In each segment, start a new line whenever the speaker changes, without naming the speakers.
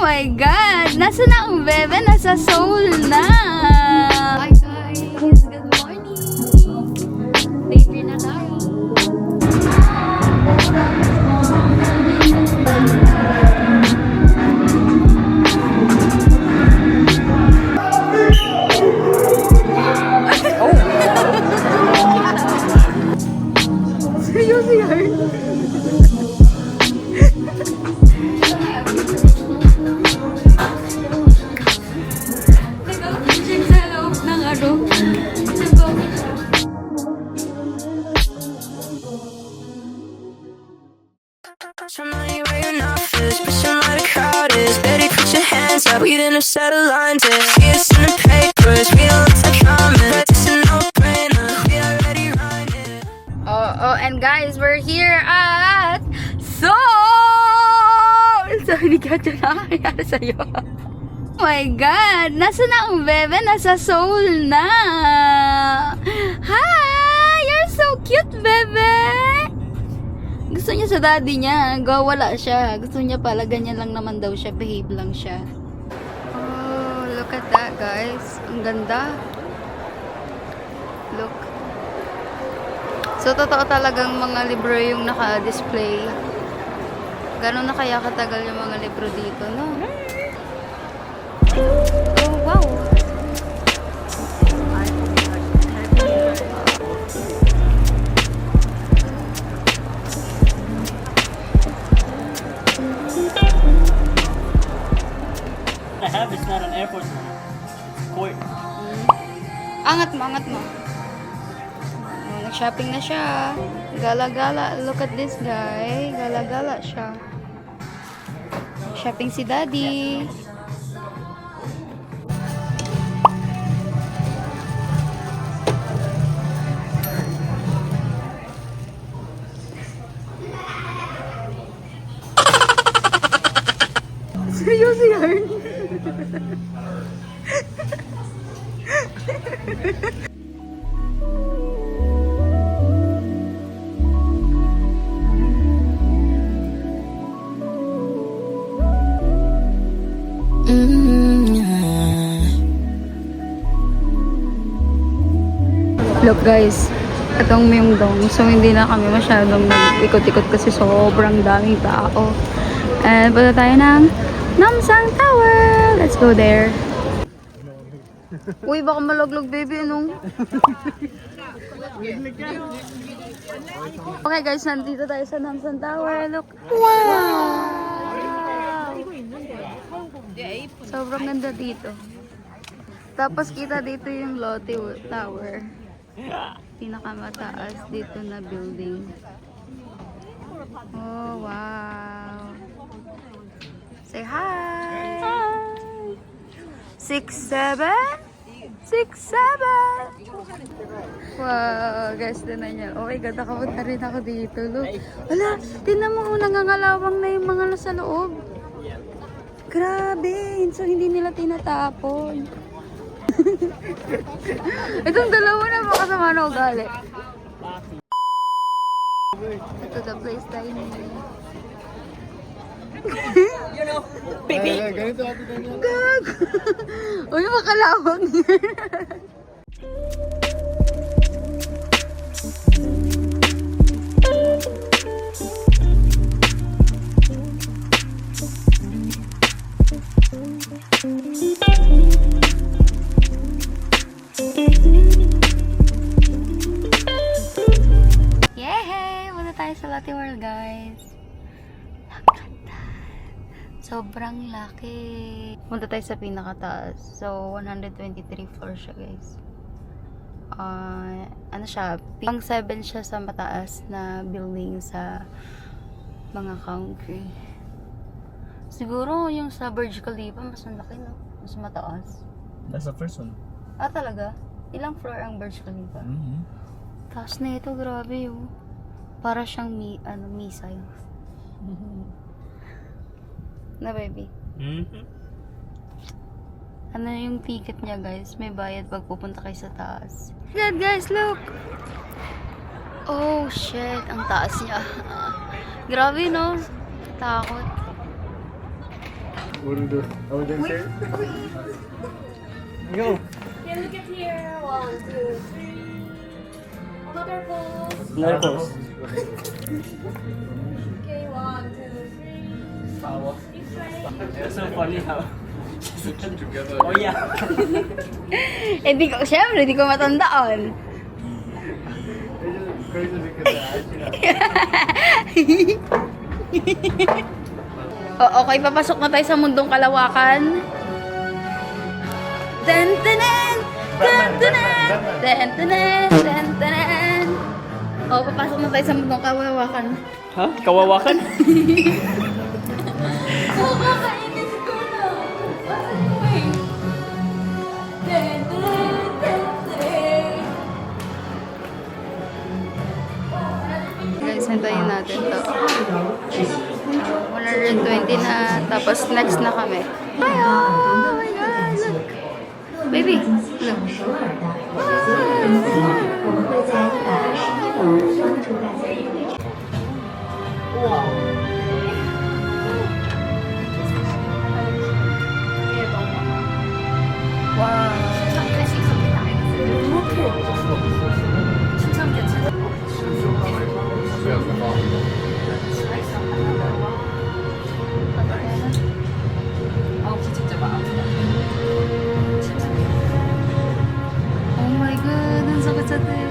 my God! Nasa na ang bebe? Nasa Seoul na! Hi guys! Good morning! Later na tayo. Seryoso yan? Nag-check sa loob ng ano.
Somebody where you're not first, but somebody crowd is. Better put your hands up, we didn't settle lines it. See us in the papers, we don't look like common, but it's a no-brainer, we already rhymed it.
Oh, and guys, we're here at Seoul! Sabi ni Katya, nakakayari sa'yo. Oh my God! Nasa na ang bebe? Nasa Seoul na! Hi! You're so cute, bebe! Gusto niya sa daddy niya. Wala siya. Gusto niya pala, ganyan lang naman daw siya. Behave lang siya. Oh, look at that, guys. Ang ganda. Look. So, totoo talagang mga libro yung naka-display. Gano'n na kaya katagal yung mga libro dito, no? Oh, wow!
I have, it's not an airport now. It's a court.
Angat mo, angat mo. Oh, nag-shopping na siya. Gala-gala. Look at this guy. Gala-gala siya. Shopping si daddy. Seryoso yan? Look guys, itong Myeongdong. So hindi na kami masyadong nag-ikot-ikot kasi sobrang daming tao. And punta tayo ng Namsan Tower. Let's go there. Uy, baka malaglog baby, ano? Okay guys, nandito tayo sa Namsan Tower. Look. Wow! Sobrang ganda dito. Tapos kita dito yung Lotte Tower. Pinakamataas dito na building. Oh, wow. Say hi! 6'7"? 6'7"? Wow, guys, tinan niya. Oh my God, nakapunta rin ako dito. Look. Wala, tinan mo, nangangalawang na yung mga nasa loob. Grabe, so hindi nila tinatapon. Itong dalawa na makasama na ugali. Ito the place tayo niya.
You know, baby!
Gag! Uy, makalawang yan. Yay! Punta tayo sa Lotte World, guys. Sobrang laki. Punta tayo sa pinakataas. So, 123 floor siya, guys. Ano siya? Pang 7 siya sa mataas na building sa mga country. Siguro yung sa Burj Khalifa, mas malaki, no? Mas mataas.
That's the first one.
Ah, talaga? Ilang floor ang Burj Khalifa? Taas na ito, grabe, oh. Para siyang missile. Na, baby? Ano yung ticket niya, guys? May bayad pag pupunta kayo sa taas. God, guys, look! Oh, shit. Ang taas niya. Grabe, no? Takot.
Urdu. I wouldn't say.
Go.
Okay, look at here. 1, 2, 3. Another pose.
Another pose.
Okay, 1, 2, 3. This way.
It's so funny how. Oh yeah.
Eh, syempre, di ko matandaan.
Crazy because
Okay, papasok na tayo sa mundong kalawakan. Tan tanan, tan tanan, tan tanan, tan tanan. Papasok na tayo sa mundong kalawakan.
Ha? Kawawakan?
Kakainis ko na. Asan mo eh? Tan tanan, tan tanan. Guys, hintayin natin to. 120 na, tapos next na kami. Ay, oh my God, look. Baby, look. Oh my God, ang sakit sa tayo.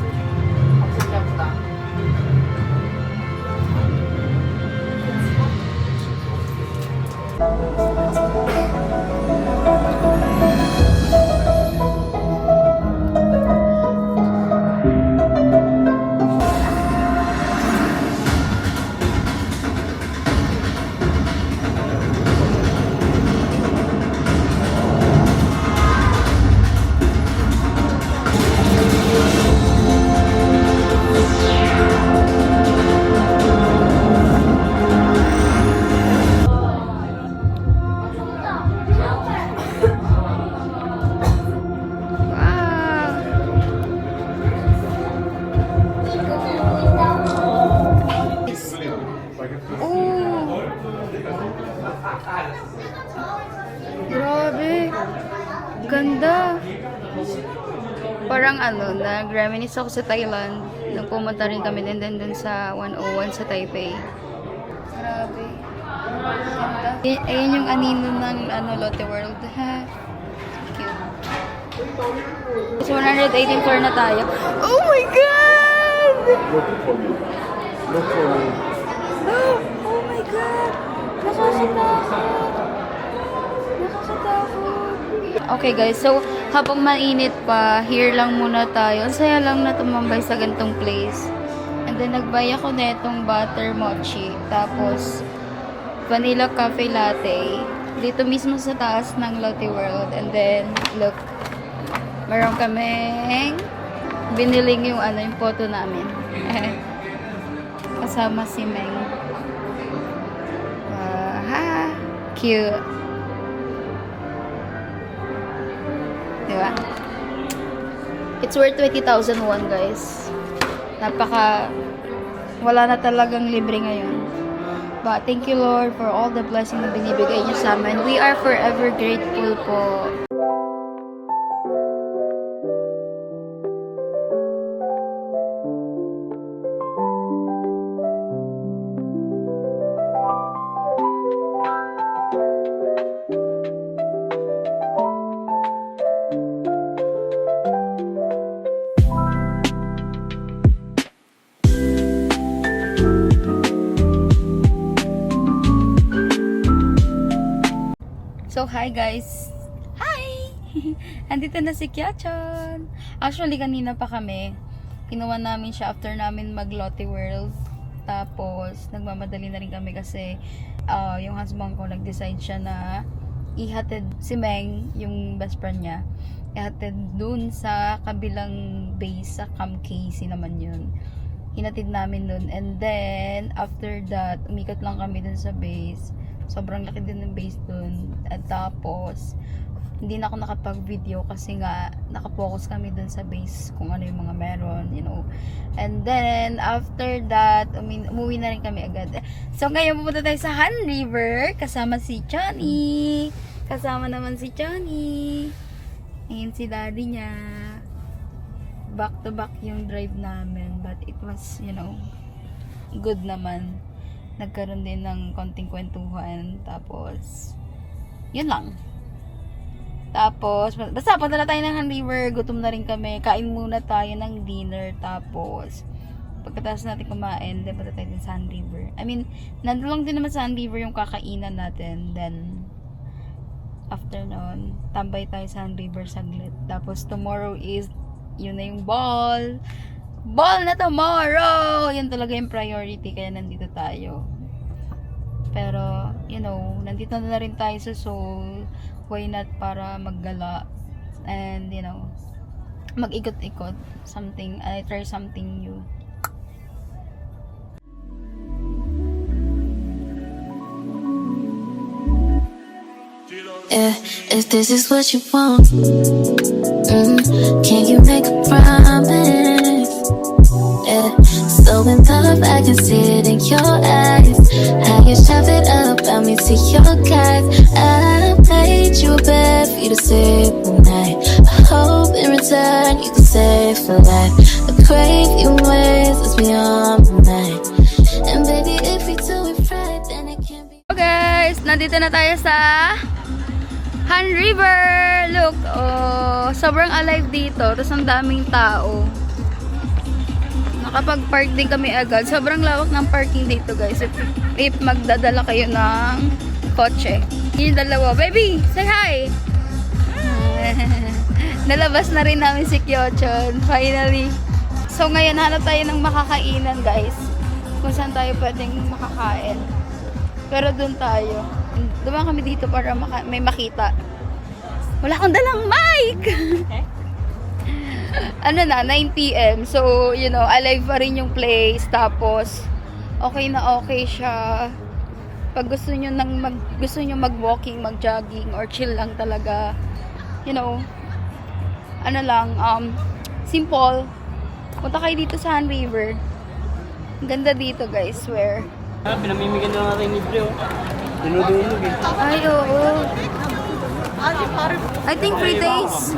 Wow! Oh! Grabe! Ganda! Parang ano, nag-reminisce ako sa Thailand nung pumunta rin kami din dun sa 101 sa Taipei. Grabe. Ganda. Ayun yung anino ng Lotte World. Ha? Cute. So, 118 floor na tayo. Oh my God!
look for me. Look for me.
Oh my God! Nakakatakot! Nakakatakot! Okay guys, so habang mainit pa, here lang muna tayo. Ang saya lang na tumambay sa gantong place. And then nagbuy ako na itong butter mochi. Tapos vanilla cafe latte. Dito mismo sa taas ng Lotte World. And then, look. Meron kaming biniling yung yung photo namin. Kasama si Meng. Ha! Cute. Diba? It's worth 20,000 won, guys. Wala na talagang libre ngayon. But thank you, Lord, for all the blessing na binibigay niyo sa amin. We are forever grateful po. So, hi guys! Hi! Andito na si Kiachan. Actually, kanina pa kami. Kinuha namin siya after namin mag Lotte World. Tapos, nagmamadali na rin kami kasi yung husband ko nag-decide siya na ihatid si Meng, yung best friend niya. Ihatid dun sa kabilang base sa Camp Casey naman yun. Hinatid namin dun. And then, after that, umikot lang kami dun sa base. Sobrang laki din ng base dun. At tapos, hindi na ako nakapag-video kasi nga nakapokus kami dun sa base kung ano yung mga meron, you know. And then, after that, umuwi na rin kami agad. So, ngayon pupunta tayo sa Han River kasama si Johnny. Kasama naman si Johnny. Ayun si daddy niya. Back to back yung drive namin. But it was, you know, good naman. Nagkaroon din ng konting kwentuhan. Tapos, yun lang. Tapos, basta punta na tayo ng Han River, gutom na rin kami, kain muna tayo ng dinner, tapos, pagkatapos natin kumain, then punta tayo din sa Han River. I mean, nandun lang din naman sa Han River yung kakainan natin, then, after nun, tambay tayo sa Han River saglit. Tapos, tomorrow is, yun na yung ball. Ball na tomorrow! Yun talaga yung priority, kaya nandito tayo. Pero, you know, nandito na rin tayo sa Seoul. Why not para maggala and, you know, mag-ikot-ikot. Something, I try something new.
Yeah, if this is what you want, can you make a promise? Yeah, so in love, I can see it in your eyes. How you shove it up, about me to your guys. I made you a bed for you to sleep all night. I hope in return you can stay for life. I crave your ways, it's beyond my mind. And baby, if we do it right, then it can be.
So guys, nandito na tayo sa Han River. Look, oh, sobrang alive dito. Tapos ang daming tao. Nakapag-park din kami agad. Sobrang lawak ng parking dito, guys. If magdadala kayo ng kotse. Yung dalawa. Baby, say hi! Nalabas na rin namin si Kyochon. Finally. So, ngayon, hanap tayo ng makakainan, guys. Kung saan tayo pwedeng makakain. Pero dun tayo. Dumaan kami dito para may makita. Wala akong dalang mic! Ano na, 9 PM. So, you know, alive pa rin yung place. Tapos, okay na okay siya. Pag gusto nyo mag-walking, mag-jogging, or chill lang talaga, you know, ano lang, simple. Punta kayo dito sa Han River. Ang ganda dito, guys, swear.
Pinamimigyan na natin libre, oh. Dinudulog, eh.
Ay, oo. I think 3 days.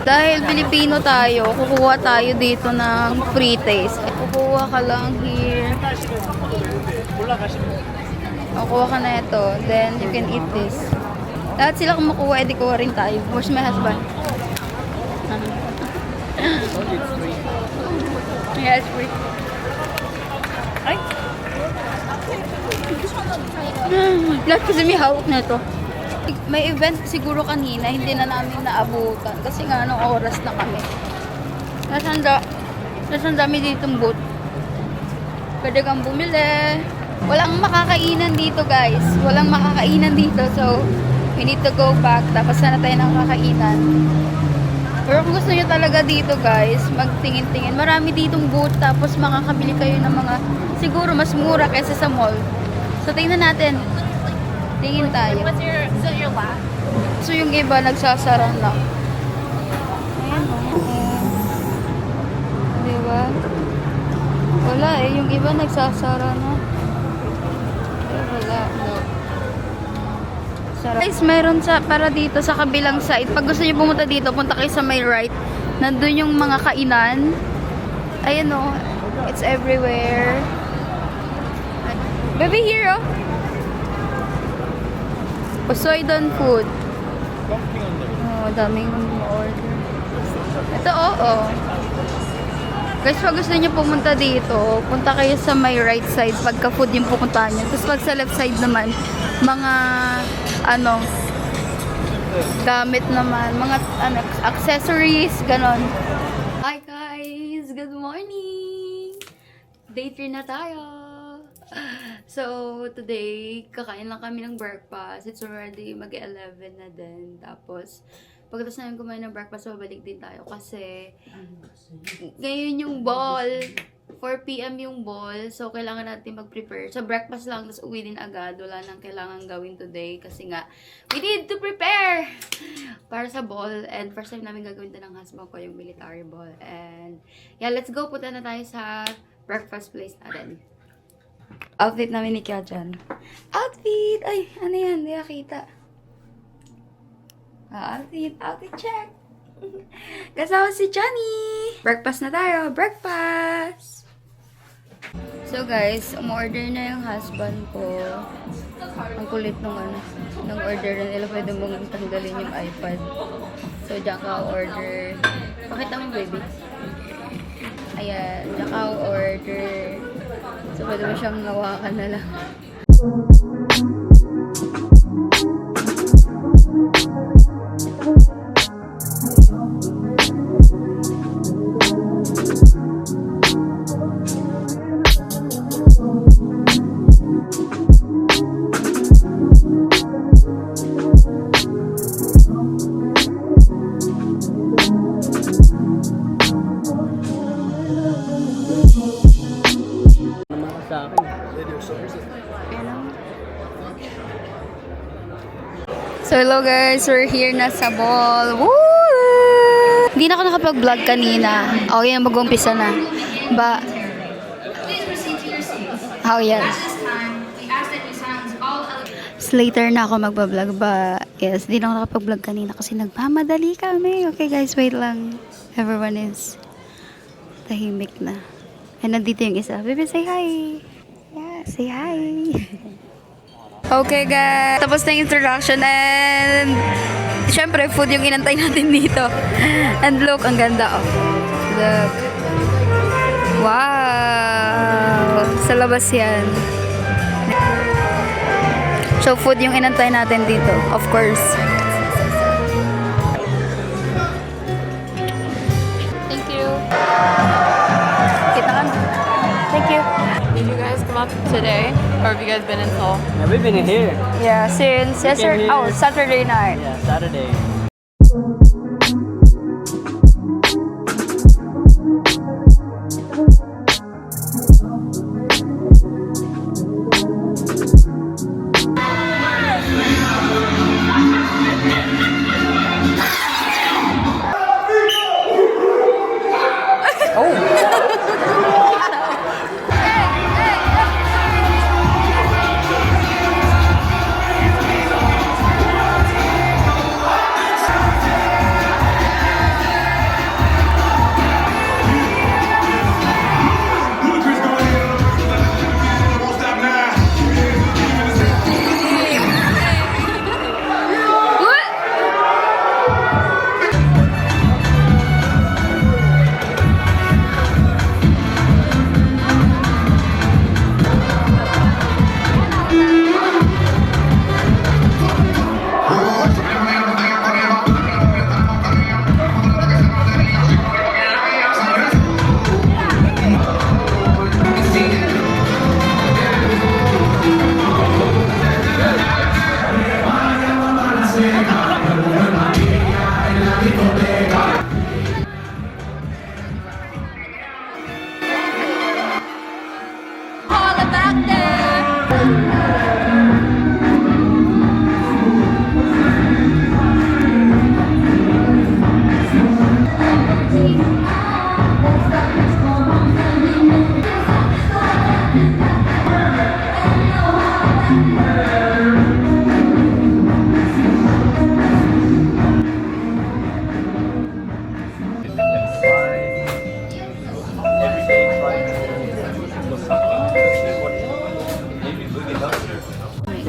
Dahil Pilipino tayo, kukuha tayo dito ng free taste. Kukuha ka lang here. Kukuha ka na ito. Then, you can eat this. Lahat sila kumukuha, edi kuha rin tayo. Where's my husband? Yes, free. Ay! Lahat kasi may hawak na ito. May event siguro kanina, hindi na namin naabutan. Kasi nga, anong oras na kami. Nasaan dami ditong booth. Pwede kang bumili. Walang makakainan dito, guys. Walang makakainan dito. So, we need to go back. Tapos sana tayo ng kakainan. Pero kung gusto nyo talaga dito, guys, magtingin-tingin. Marami ditong booth. Tapos makakabili kayo ng mga, siguro mas mura kaysa sa mall. So, tingnan natin. Tingin tayo.
So your last?
So, yung iba, nagsasara na. Ayan, diba? Wala eh. Yung iba, nagsasara na. Wala. No. Sarap. Guys, mayroon para dito sa kabilang side. Pag gusto niyo pumunta dito, punta kayo sa my right. Nandun yung mga kainan. Ayan o. It's everywhere. Baby, here oh. Poseidon food. Oh, daming order. Ito, oo. Guys, pag gusto niyo pumunta dito, punta kayo sa my right side pagka food yung pupuntahan niyo. Tapos pag sa left side naman, mga, ano, gamit naman, mga, ano, accessories, ganon. Hi guys! Good morning! Day 3 na tayo! So, today, kakain lang kami ng breakfast. It's already mag-11 na din. Tapos, Pagkatapos namin kumain ng breakfast, babalik din tayo. Kasi, ngayon yung ball. 4 p.m. yung ball. So, kailangan natin mag-prepare. Sa breakfast lang, tapos uwi din agad. Wala nang kailangan gawin today. Kasi nga, we need to prepare para sa ball. And first time namin gagawin din ng husband ko yung military ball. And, yeah, let's go. Punta na tayo sa breakfast place natin. Outfit namin ni Kia dyan. Outfit! Ay, ano yan? Hindi nakita. Outfit check! Kasama si Johnny! Breakfast na tayo! Breakfast! So guys, umorder na yung husband ko. Ang kulit nung order na nila. Pwede mong tanggalin yung iPad. So, diyan ka order. Pakita mo, baby. Ayan, diyan ka order. So, pwede mo siyang hawakan na lang.
Sa akin.
So, hello guys. We're here na sa mall. Woo! Hindi na ako nakapag-vlog kanina. Okay, mag-umpisa na. Oh, yes. So, later na ako mag-vlog. Yes, hindi na ako nakapag-vlog kanina kasi nagmamadali kami. Okay guys, wait lang. Everyone is tahimik na. And nandito yung isa. Baby, say hi. Yeah, say hi. Okay guys, tapos na yung introduction and syempre food yung inantay natin dito. And look, ang ganda oh. Look. Wow! Sa labas yan. So food yung inantay natin dito, of course. Thank you. Kita ka. Thank you.
Did you guys come up today? Or have you guys been in Seoul?
Yeah, we've been here.
Yeah, since yesterday. Oh, Saturday night.
Yeah, Saturday.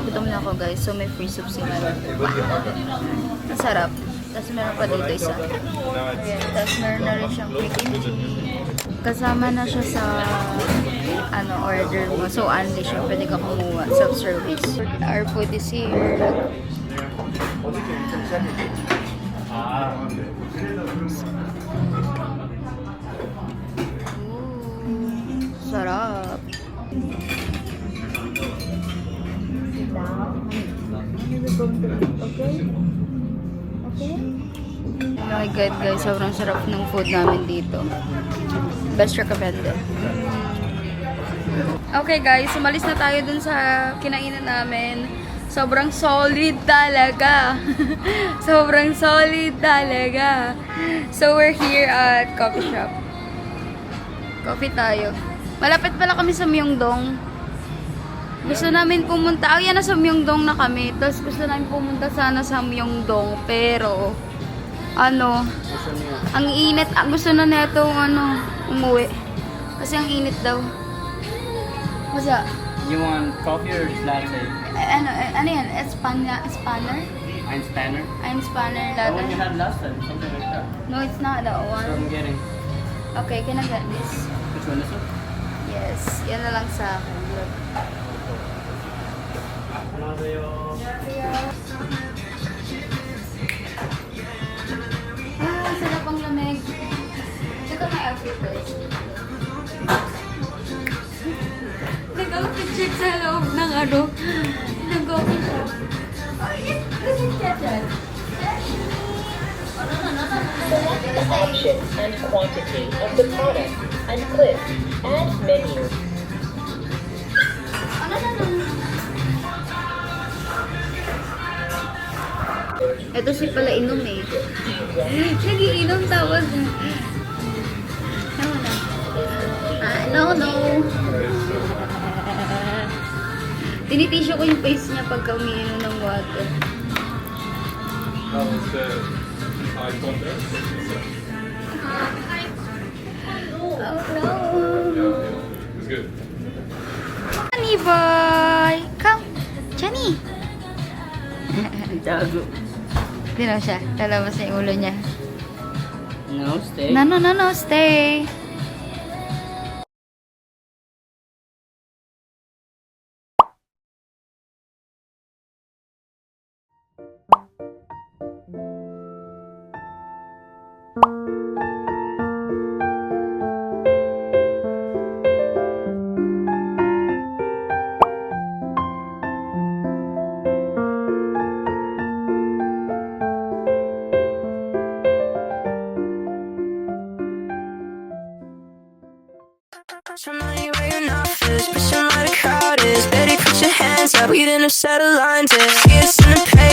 Gutom na ako guys, so may free soup sila. Masarap. Tapos meron pa dito isa. Ayan. Tapos meron na rin siyang free kimchi. Kasama na siya sa order mo. So only siya, pwede ka kumuha. Self-service. Our food is here. Ooh, sarap. Okay? Okay? Oh my God, guys. Sobrang sarap ng food namin dito. Best recommended. Okay, guys. Umalis na tayo dun sa kinainan namin. Sobrang solid talaga. Sobrang solid talaga. So, we're here at coffee shop. Coffee tayo. Malapit pala kami sa Myeongdong. Gusto namin pumunta. Yan, nasa Myeongdong na kami. Tapos gusto namin pumunta sana sa Myeongdong. Pero, ang init. Gusto na neto, umuwi. Kasi ang init daw. Masa?
You want coffee or latte?
Ano yan? Spanner?
Ein Spanner?
I'm Spanner
The one you
latte.
had last time, something like that.
No, it's not that
So I'm
one.
getting.
Okay, can I get this?
Which one is it?
Yes. Yan na lang sa akin. Look. Sarap ang lamig. Check out my outfit, guys. Nag-outfit check sa loob ng nag-outfit shop.
Select the option and quantity of the product and click Add Menu.
Ito si pala inom eh. Nagiinom tawag. No. Tinitisyo ko yung face niya pagka umiinom ng water.
How was the eye contact?
Oh no.
It was good.
Jenny boy! Come! Jenny!
Gago.
Dino siya. Lalabas na yung ulo niya.
No, stay.
No, stay!
Some money where you're not first, but some lot of crowd is. Better put your hands up, we didn't have settled lines. Yeah, it's in the pay.